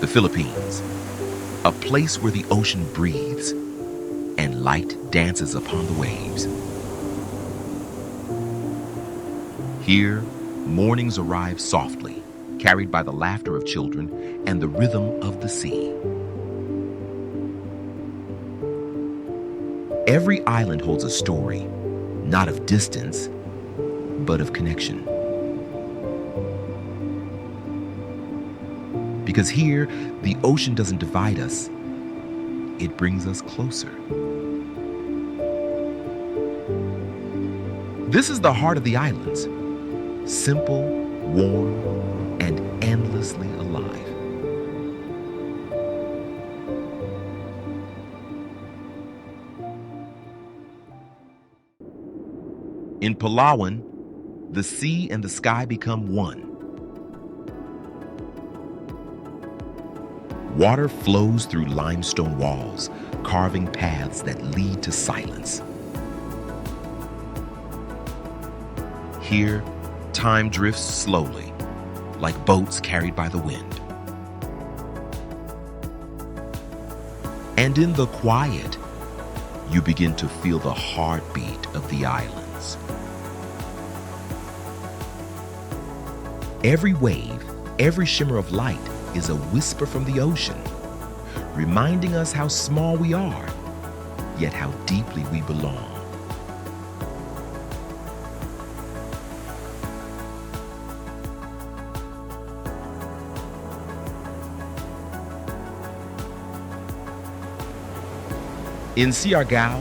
Philippines, a place where the ocean breathes and light dances upon the waves. Here, mornings arrive softly, carried by the laughter of children and the rhythm of the sea. Every island holds a story, not of distance, but of connection. Because here, the ocean doesn't divide us, it brings us closer. This is the heart of the islands, simple, warm, and endlessly alive. In Palawan, the sea and the sky become one. Water flows through limestone walls, carving paths that lead to silence. Here, time drifts slowly, like boats carried by the wind. And in the quiet, you begin to feel the heartbeat of the islands. Every wave, every shimmer of light is a whisper from the ocean, reminding us how small we are, yet how deeply we belong. In Siargao,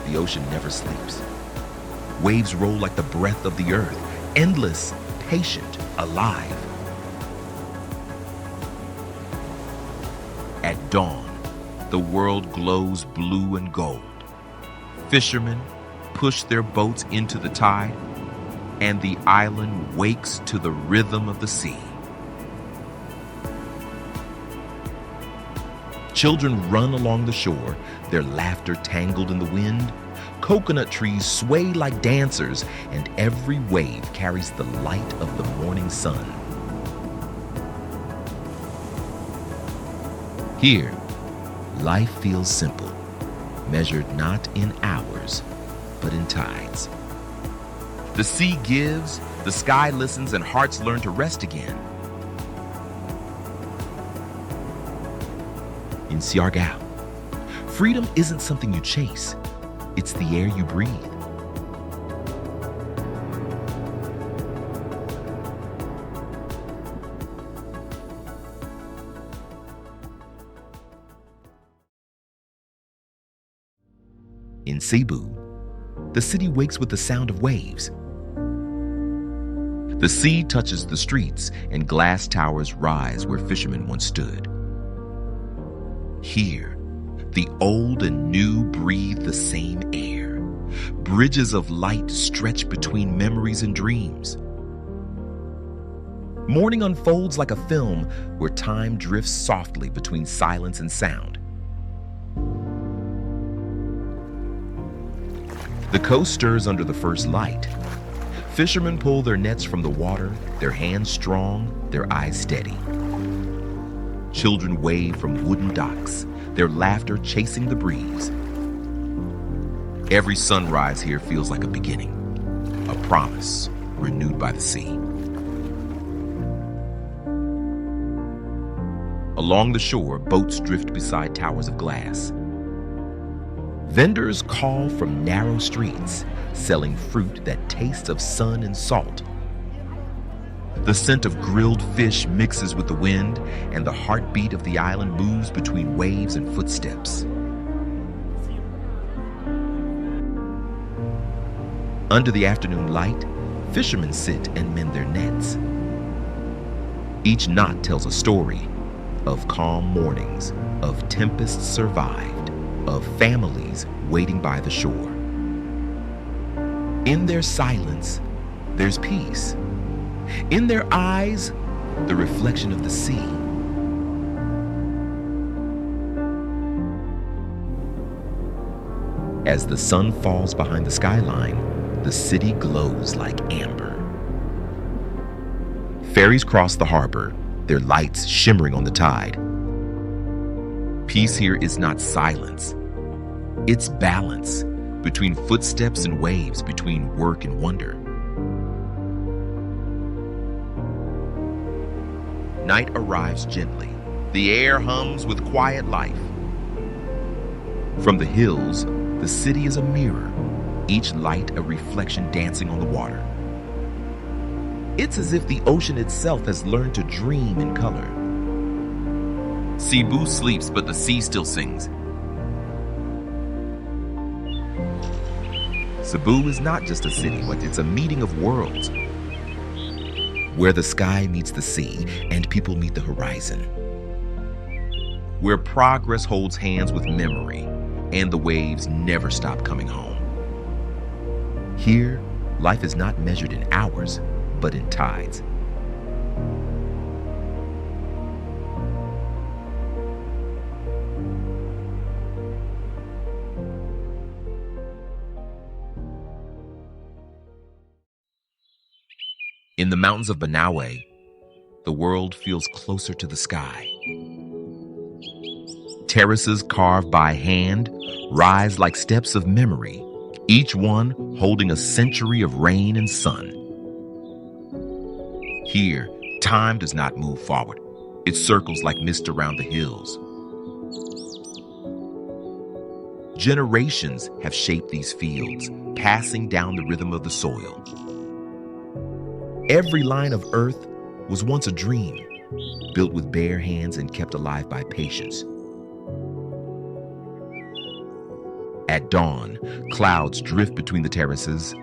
the ocean never sleeps. Waves roll like the breath of the earth, endless, patient, alive. At dawn, the world glows blue and gold. Fishermen push their boats into the tide, and the island wakes to the rhythm of the sea. Children run along the shore, their laughter tangled in the wind. Coconut trees sway like dancers, and every wave carries the light of the morning sun. Here, life feels simple, measured not in hours, but in tides. The sea gives, the sky listens, and hearts learn to rest again. In Siargao, freedom isn't something you chase, it's the air you breathe. In Cebu, the city wakes with the sound of waves. The sea touches the streets and glass towers rise where fishermen once stood. Here, the old and new breathe the same air. Bridges of light stretch between memories and dreams. Morning unfolds like a film where time drifts softly between silence and sound. The coast stirs under the first light. Fishermen pull their nets from the water, their hands strong, their eyes steady. Children wave from wooden docks, their laughter chasing the breeze. Every sunrise here feels like a beginning, a promise renewed by the sea. Along the shore, boats drift beside towers of glass. Vendors call from narrow streets, selling fruit that tastes of sun and salt. The scent of grilled fish mixes with the wind, and the heartbeat of the island moves between waves and footsteps. Under the afternoon light, fishermen sit and mend their nets. Each knot tells a story of calm mornings, of tempests survived, of families waiting by the shore. In their silence, there's peace. In their eyes, the reflection of the sea. As the sun falls behind the skyline, the city glows like amber. Ferries cross the harbor, their lights shimmering on the tide. Peace here is not silence, it's balance between footsteps and waves, between work and wonder. Night arrives gently. The air hums with quiet life. From the hills, the city is a mirror, each light a reflection dancing on the water. It's as if the ocean itself has learned to dream in color. Cebu sleeps, but the sea still sings. Cebu is not just a city, but it's a meeting of worlds, where the sky meets the sea and people meet the horizon, where progress holds hands with memory and the waves never stop coming home. Here, life is not measured in hours, but in tides. In the mountains of Banaue, the world feels closer to the sky. Terraces carved by hand rise like steps of memory, each one holding a century of rain and sun. Here, time does not move forward. It circles like mist around the hills. Generations have shaped these fields, passing down the rhythm of the soil. Every line of earth was once a dream, built with bare hands and kept alive by patience. At dawn, clouds drift between the terraces.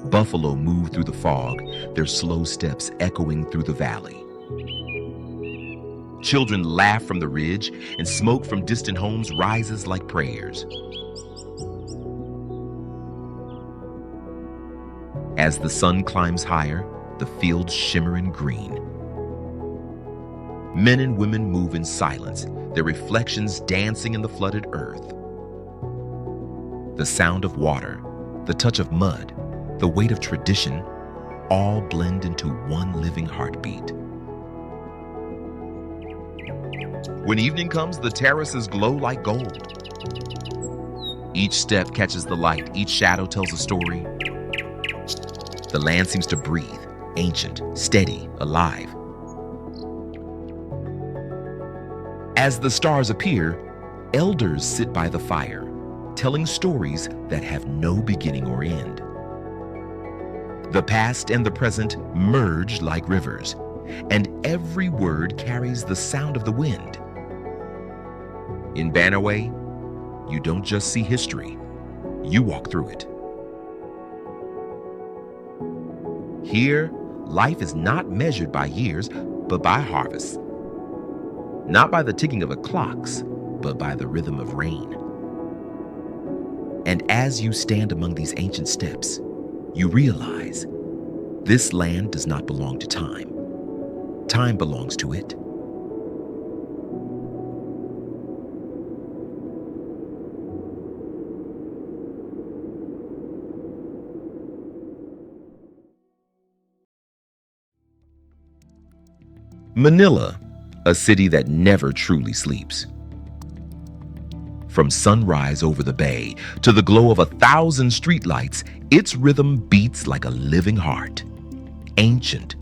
Buffalo move through the fog, their slow steps echoing through the valley. Children laugh from the ridge, and smoke from distant homes rises like prayers. As the sun climbs higher, the fields shimmer in green. Men and women move in silence, their reflections dancing in the flooded earth. The sound of water, the touch of mud, the weight of tradition, all blend into one living heartbeat. When evening comes, the terraces glow like gold. Each step catches the light, each shadow tells a story. The land seems to breathe, ancient, steady, alive. As the stars appear, elders sit by the fire, telling stories that have no beginning or end. The past and the present merge like rivers, and every word carries the sound of the wind. In Banaue, you don't just see history, you walk through it. Here, life is not measured by years, but by harvests. Not by the ticking of the clocks, but by the rhythm of rain. And as you stand among these ancient steps, you realize this land does not belong to time. Time belongs to it. Manila, a city that never truly sleeps. From sunrise over the bay to the glow of 1,000 streetlights, its rhythm beats like a living heart, ancient,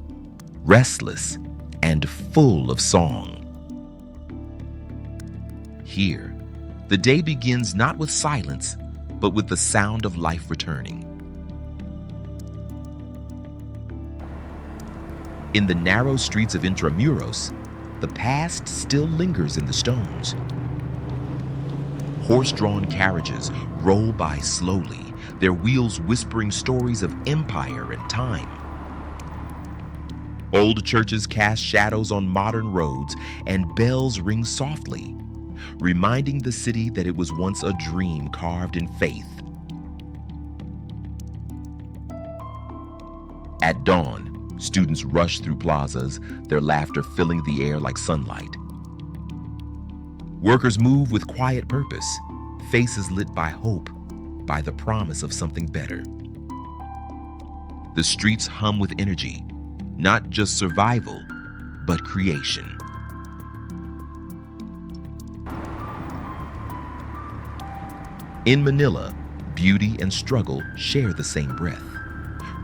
restless, and full of song. Here, the day begins not with silence, but with the sound of life returning. In the narrow streets of Intramuros, the past still lingers in the stones. Horse-drawn carriages roll by slowly, their wheels whispering stories of empire and time. Old churches cast shadows on modern roads, and bells ring softly, reminding the city that it was once a dream carved in faith. At dawn, students rush through plazas, their laughter filling the air like sunlight. Workers move with quiet purpose, faces lit by hope, by the promise of something better. The streets hum with energy, not just survival, but creation. In Manila, beauty and struggle share the same breath.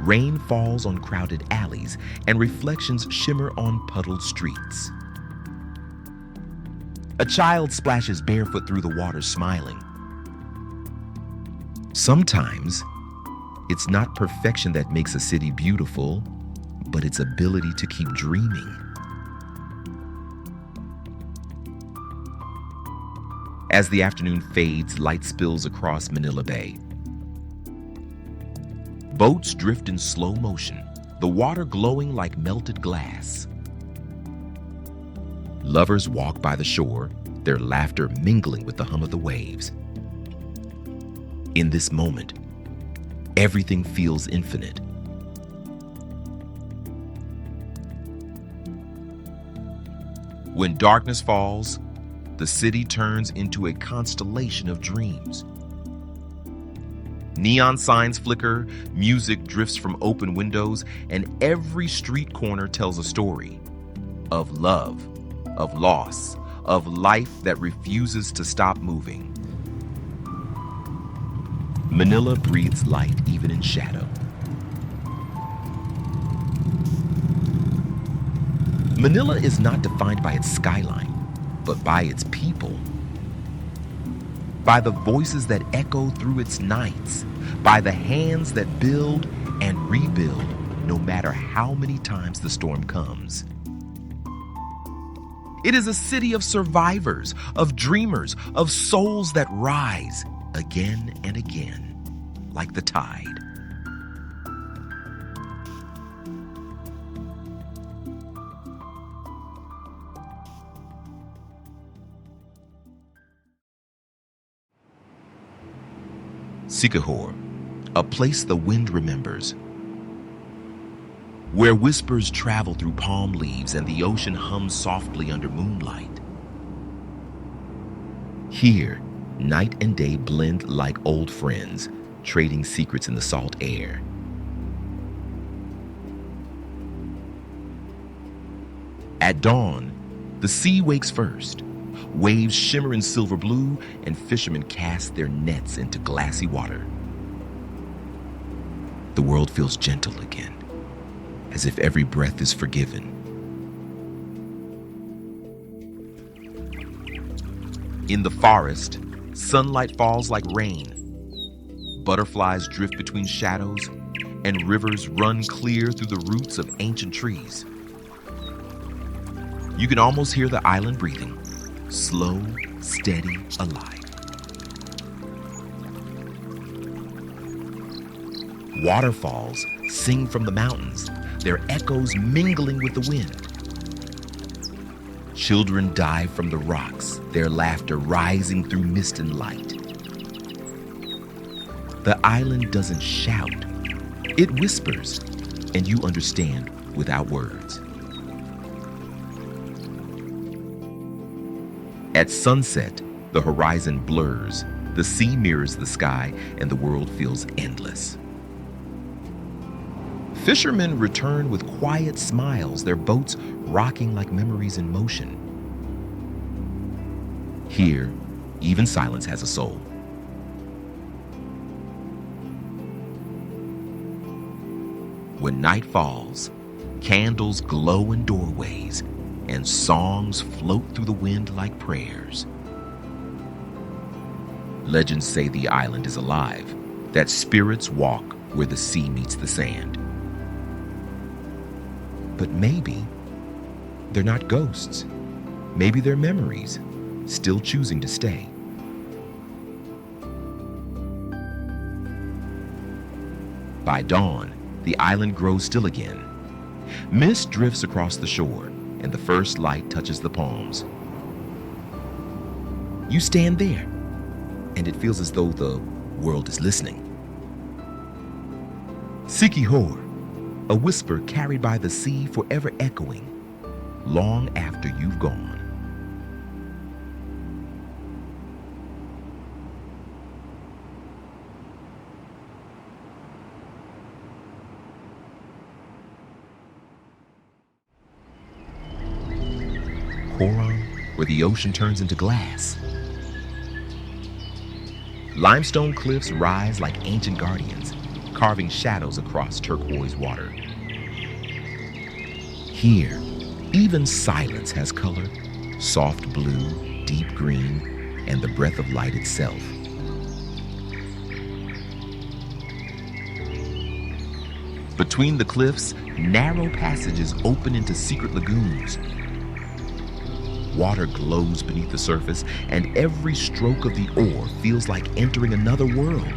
Rain falls on crowded alleys, and reflections shimmer on puddled streets. A child splashes barefoot through the water, smiling. Sometimes, it's not perfection that makes a city beautiful, but its ability to keep dreaming. As the afternoon fades, light spills across Manila Bay. Boats drift in slow motion, the water glowing like melted glass. Lovers walk by the shore, their laughter mingling with the hum of the waves. In this moment, everything feels infinite. When darkness falls, the city turns into a constellation of dreams. Neon signs flicker, music drifts from open windows, and every street corner tells a story of love, of loss, of life that refuses to stop moving. Manila breathes light even in shadow. Manila is not defined by its skyline, but by its people. By the voices that echo through its nights, by the hands that build and rebuild no matter how many times the storm comes. It is a city of survivors, of dreamers, of souls that rise again and again, like the tide. Siquijor, a place the wind remembers, where whispers travel through palm leaves and the ocean hums softly under moonlight. Here, night and day blend like old friends, trading secrets in the salt air. At dawn, the sea wakes first. Waves shimmer in silver blue, and fishermen cast their nets into glassy water. The world feels gentle again, as if every breath is forgiven. In the forest, sunlight falls like rain. Butterflies drift between shadows, and rivers run clear through the roots of ancient trees. You can almost hear the island breathing, slow, steady, alive. Waterfalls sing from the mountains, their echoes mingling with the wind. Children dive from the rocks, their laughter rising through mist and light. The island doesn't shout, it whispers, and you understand without words. At sunset, the horizon blurs, the sea mirrors the sky, and the world feels endless. Fishermen return with quiet smiles, their boats rocking like memories in motion. Here, even silence has a soul. When night falls, candles glow in doorways, and songs float through the wind like prayers. Legends say the island is alive, that spirits walk where the sea meets the sand. But maybe they're not ghosts. Maybe they're memories, still choosing to stay. By dawn, the island grows still again. Mist drifts across the shore, and the first light touches the palms. You stand there, and it feels as though the world is listening. Siquijor, a whisper carried by the sea, forever echoing, long after you've gone. Coron, where the ocean turns into glass. Limestone cliffs rise like ancient guardians, carving shadows across turquoise water. Here, even silence has color, soft blue, deep green, and the breath of light itself. Between the cliffs, narrow passages open into secret lagoons. Water glows beneath the surface, and every stroke of the oar feels like entering another world.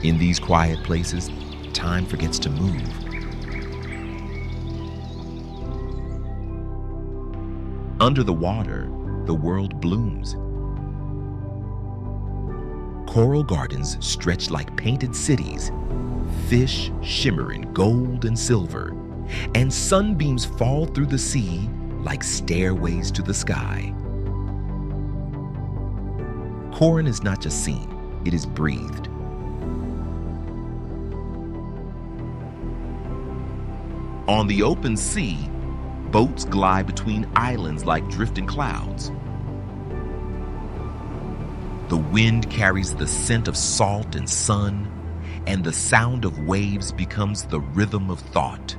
In these quiet places, time forgets to move. Under the water, the world blooms. Coral gardens stretch like painted cities, fish shimmer in gold and silver, and sunbeams fall through the sea like stairways to the sky. Coron is not just seen, it is breathed. On the open sea, boats glide between islands like drifting clouds. The wind carries the scent of salt and sun, and the sound of waves becomes the rhythm of thought.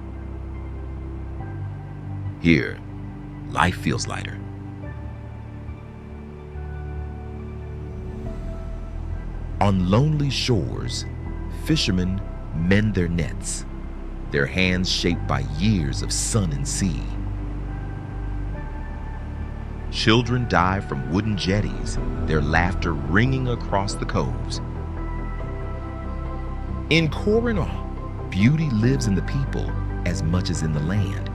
Here, life feels lighter. On lonely shores, fishermen mend their nets, their hands shaped by years of sun and sea. Children dive from wooden jetties, their laughter ringing across the coves. In Coron, beauty lives in the people as much as in the land.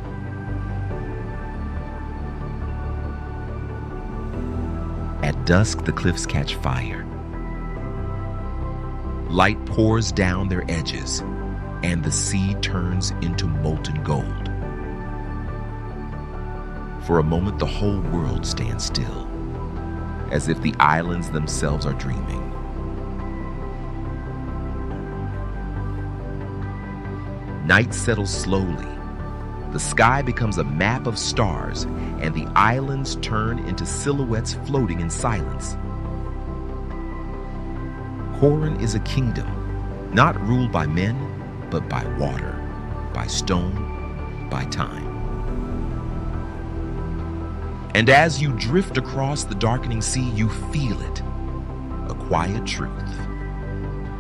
At dusk, the cliffs catch fire. Light pours down their edges, and the sea turns into molten gold. For a moment, the whole world stands still, as if the islands themselves are dreaming. Night settles slowly. The sky becomes a map of stars, and the islands turn into silhouettes floating in silence. Coron is a kingdom, not ruled by men, but by water, by stone, by time. And as you drift across the darkening sea, you feel it, a quiet truth.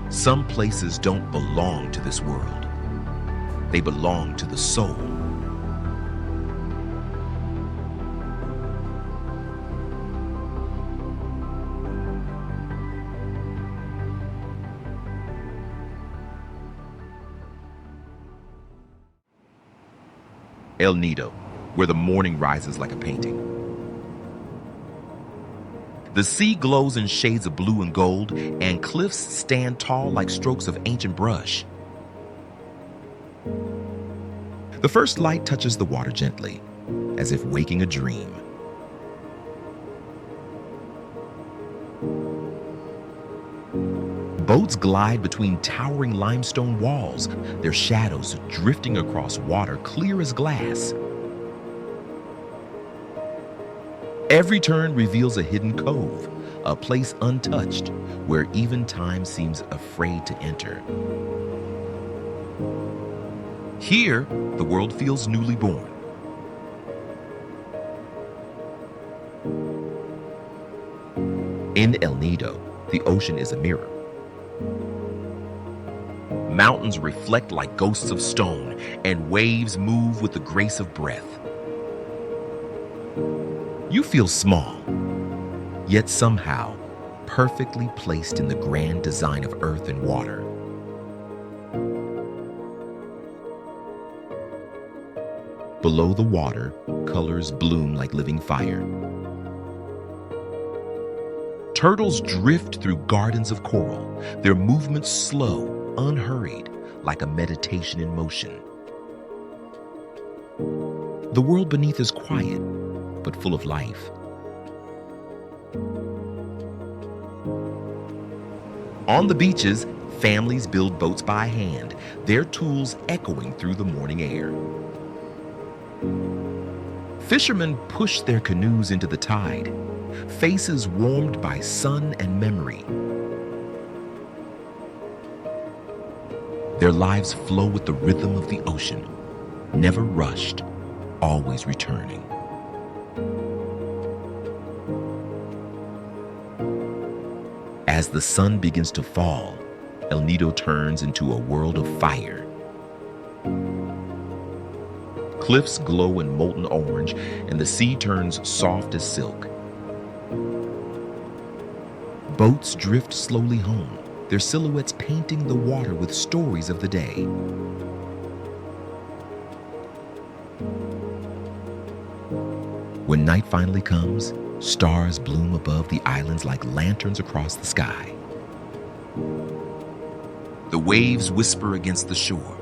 Some places don't belong to this world. They belong to the soul. El Nido, where the morning rises like a painting. The sea glows in shades of blue and gold, and cliffs stand tall like strokes of ancient brush. The first light touches the water gently, as if waking a dream. Boats glide between towering limestone walls, their shadows drifting across water clear as glass. Every turn reveals a hidden cove, a place untouched, where even time seems afraid to enter. Here, the world feels newly born. In El Nido, the ocean is a mirror. Mountains reflect like ghosts of stone, and waves move with the grace of breath. You feel small, yet somehow perfectly placed in the grand design of earth and water. Below the water, colors bloom like living fire. Turtles drift through gardens of coral, their movements slow, unhurried, like a meditation in motion. The world beneath is quiet, but full of life. On the beaches, families build boats by hand, their tools echoing through the morning air. Fishermen push their canoes into the tide, faces warmed by sun and memory. Their lives flow with the rhythm of the ocean, never rushed, always returning. As the sun begins to fall, El Nido turns into a world of fire. Cliffs glow in molten orange, and the sea turns soft as silk. Boats drift slowly home, their silhouettes painting the water with stories of the day. When night finally comes, stars bloom above the islands like lanterns across the sky. The waves whisper against the shore,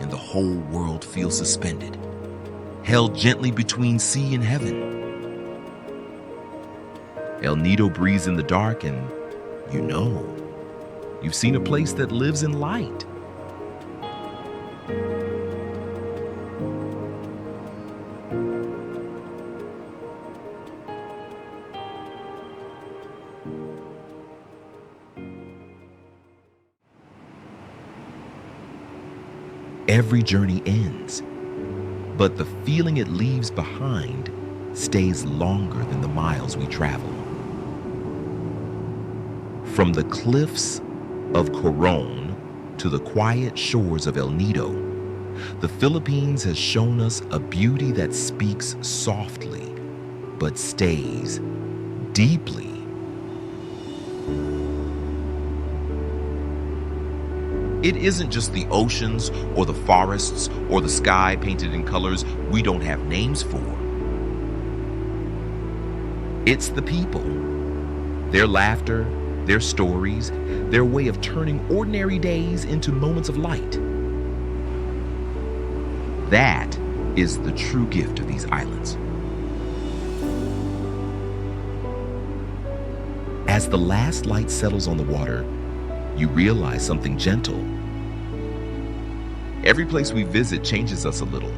and the whole world feels suspended, held gently between sea and heaven. El Nido breathes in the dark, and you've seen a place that lives in light. Every journey ends, but the feeling it leaves behind stays longer than the miles we travel. From the cliffs of Coron to the quiet shores of El Nido, the Philippines has shown us a beauty that speaks softly but stays deeply. It isn't just the oceans or the forests or the sky painted in colors we don't have names for. It's the people, their laughter, their stories, their way of turning ordinary days into moments of light. That is the true gift of these islands. As the last light settles on the water, you realize something gentle. Every place we visit changes us a little.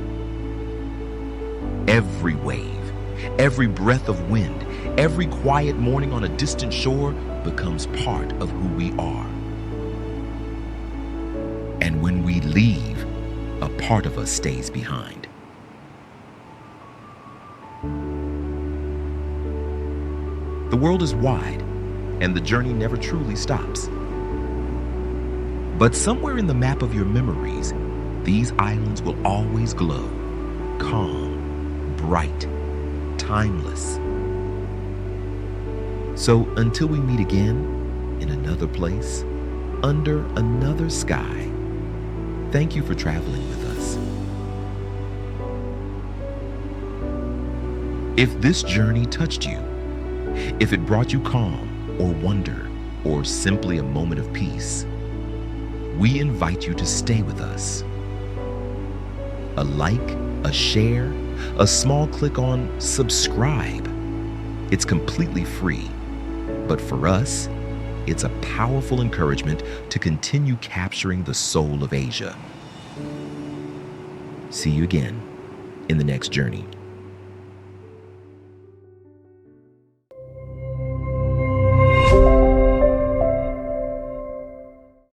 Every wave, every breath of wind, every quiet morning on a distant shore becomes part of who we are. And when we leave, a part of us stays behind. The world is wide, and the journey never truly stops. But somewhere in the map of your memories, these islands will always glow, calm, bright, timeless. So until we meet again, in another place, under another sky, thank you for traveling with us. If this journey touched you, if it brought you calm or wonder or simply a moment of peace, we invite you to stay with us. A like, a share, a small click on subscribe. It's completely free, but for us, it's a powerful encouragement to continue capturing the soul of Asia. See you again in the next journey.